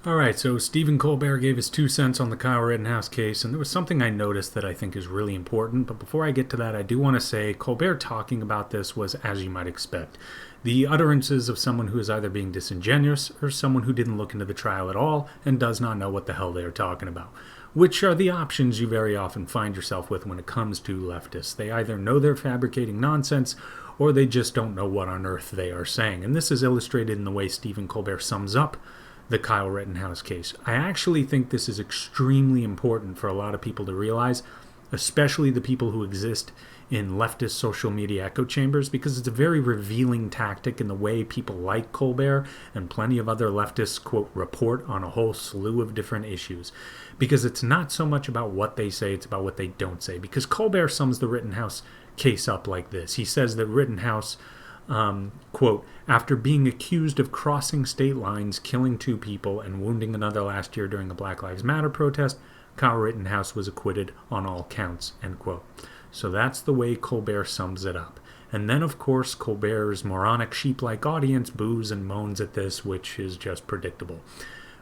Alright, so Stephen Colbert gave his 2 cents on the Kyle Rittenhouse case, and there was something I noticed that I think is really important, but before I get to that, I do want to say Colbert talking about this was as you might expect. The utterances of someone who is either being disingenuous or someone who didn't look into the trial at all and does not know what the hell they are talking about, which are the options you very often find yourself with when it comes to leftists. They either know they're fabricating nonsense or they just don't know what on earth they are saying, and this is illustrated in the way Stephen Colbert sums up the Kyle Rittenhouse case. I actually think this is extremely important for a lot of people to realize, especially the people who exist in leftist social media echo chambers, because it's a very revealing tactic in the way people like Colbert and plenty of other leftists, quote, report on a whole slew of different issues. Because it's not so much about what they say, it's about what they don't say. Because Colbert sums the Rittenhouse case up like this. He says that Rittenhouse, quote, after being accused of crossing state lines, killing 2 people, and wounding another last year during a Black Lives Matter protest, Kyle Rittenhouse was acquitted on all counts, end quote. So that's the way Colbert sums it up. And then, of course, Colbert's moronic sheep-like audience boos and moans at this, which is just predictable.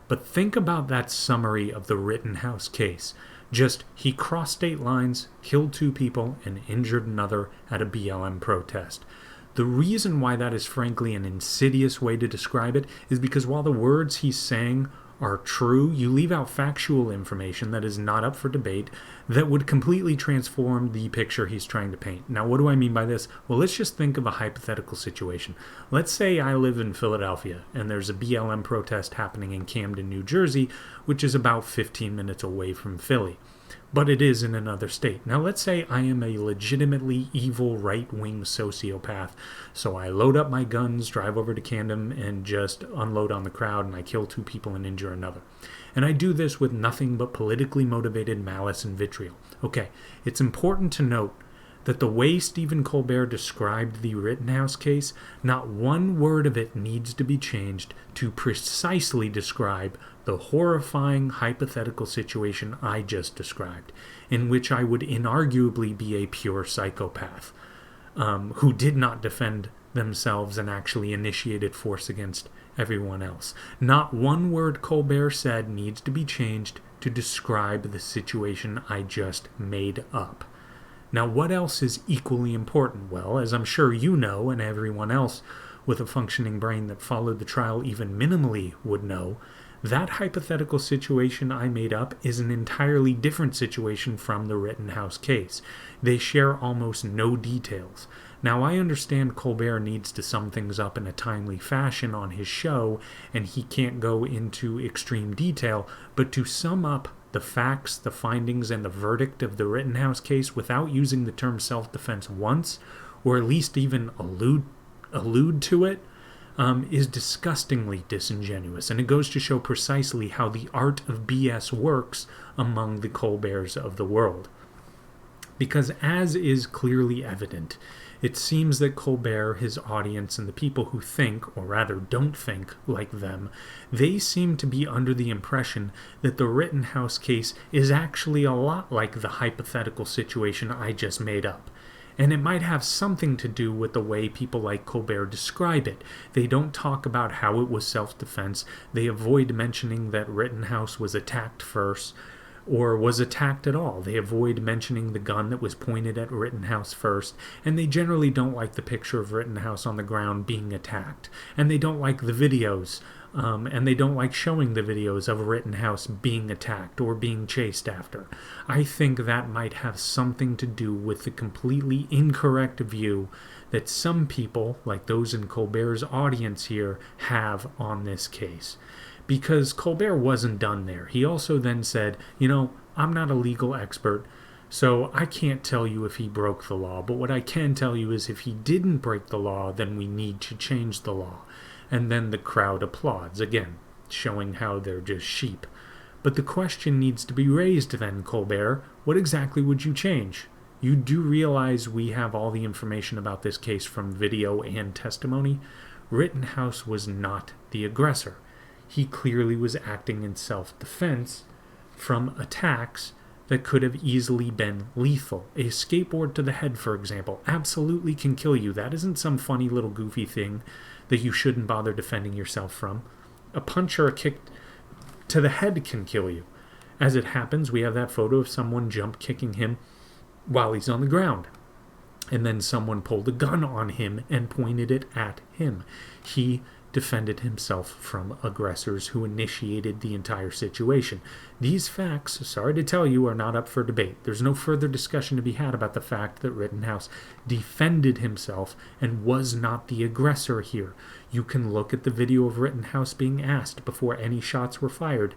But think about that summary of the Rittenhouse case. Just, he crossed state lines, killed 2 people, and injured another at a BLM protest. The reason why that is frankly an insidious way to describe it is because while the words he's saying are true, you leave out factual information that is not up for debate that would completely transform the picture he's trying to paint. Now, what do I mean by this? Well, let's just think of a hypothetical situation. Let's say I live in Philadelphia and there's a BLM protest happening in Camden, New Jersey, which is about 15 minutes away from Philly. But it is in another state. Now let's say I am a legitimately evil right-wing sociopath, so I load up my guns, drive over to Camden, and just unload on the crowd, and I kill 2 people and injure another. And I do this with nothing but politically motivated malice and vitriol. Okay, it's important to note that the way Stephen Colbert described the Rittenhouse case, not one word of it needs to be changed to precisely describe the horrifying hypothetical situation I just described, in which I would inarguably be a pure psychopath, who did not defend themselves and actually initiated force against everyone else. Not one word Colbert said needs to be changed to describe the situation I just made up. Now, what else is equally important? Well, as I'm sure you know, and everyone else with a functioning brain that followed the trial even minimally would know, that hypothetical situation I made up is an entirely different situation from the Rittenhouse case. They share almost no details. Now, I understand Colbert needs to sum things up in a timely fashion on his show, and he can't go into extreme detail, but to sum up the facts, the findings, and the verdict of the Rittenhouse case without using the term self-defense once, or at least even allude to it, is disgustingly disingenuous, and it goes to show precisely how the art of BS works among the Colberts of the world. Because as is clearly evident, it seems that Colbert, his audience, and the people who think, or rather don't think, like them, they seem to be under the impression that the Rittenhouse case is actually a lot like the hypothetical situation I just made up. And it might have something to do with the way people like Colbert describe it. They don't talk about how it was self-defense. They avoid mentioning that Rittenhouse was attacked first, or was attacked at all. They avoid mentioning the gun that was pointed at Rittenhouse first, and they generally don't like the picture of Rittenhouse on the ground being attacked. And they don't like the videos, and they don't like showing the videos of Rittenhouse being attacked or being chased after. I think that might have something to do with the completely incorrect view that some people, like those in Colbert's audience here, have on this case. Because Colbert wasn't done there. He also then said, I'm not a legal expert, so I can't tell you if he broke the law, but what I can tell you is if he didn't break the law, then we need to change the law. And then the crowd applauds, again, showing how they're just sheep. But the question needs to be raised then, Colbert, what exactly would you change? You do realize we have all the information about this case from video and testimony? Rittenhouse was not the aggressor. He clearly was acting in self-defense from attacks that could have easily been lethal. A skateboard to the head, for example, absolutely can kill you. That isn't some funny little goofy thing that you shouldn't bother defending yourself from. A punch or a kick to the head can kill you. As it happens, we have that photo of someone jump kicking him while he's on the ground. And then someone pulled a gun on him and pointed it at him. He defended himself from aggressors who initiated the entire situation. These facts, sorry to tell you, are not up for debate. There's no further discussion to be had about the fact that Rittenhouse defended himself and was not the aggressor here. You can look at the video of Rittenhouse being asked before any shots were fired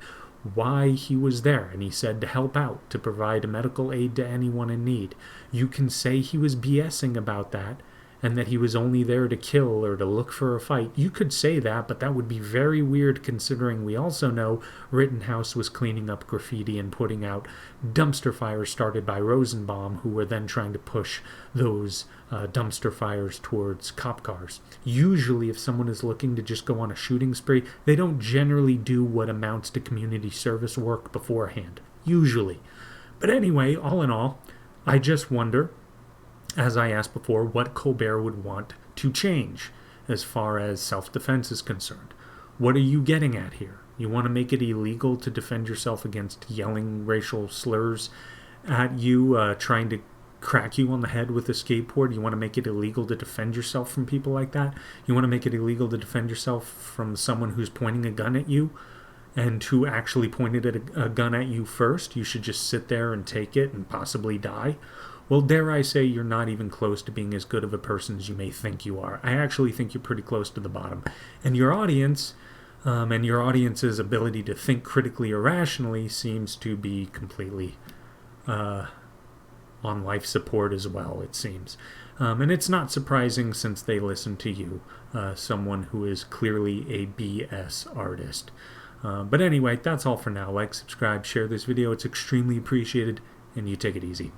why he was there, and he said to help out, to provide medical aid to anyone in need. You can say he was BSing about that and that he was only there to kill or to look for a fight. You could say that, but that would be very weird considering we also know Rittenhouse was cleaning up graffiti and putting out dumpster fires started by Rosenbaum, who were then trying to push those dumpster fires towards cop cars. Usually, if someone is looking to just go on a shooting spree, they don't generally do what amounts to community service work beforehand. Usually. But anyway, all in all, I just wonder, as I asked before, what Colbert would want to change as far as self-defense is concerned. What are you getting at here? You want to make it illegal to defend yourself against yelling racial slurs at you, trying to crack you on the head with a skateboard? You want to make it illegal to defend yourself from people like that? You want to make it illegal to defend yourself from someone who's pointing a gun at you and who actually pointed a gun at you first? You should just sit there and take it and possibly die? Well, dare I say you're not even close to being as good of a person as you may think you are. I actually think you're pretty close to the bottom. And your audience, and your audience's ability to think critically or rationally seems to be completely on life support as well, it seems. And it's not surprising since they listen to you, someone who is clearly a BS artist. But anyway, that's all for now. Like, subscribe, share this video. It's extremely appreciated, and you take it easy.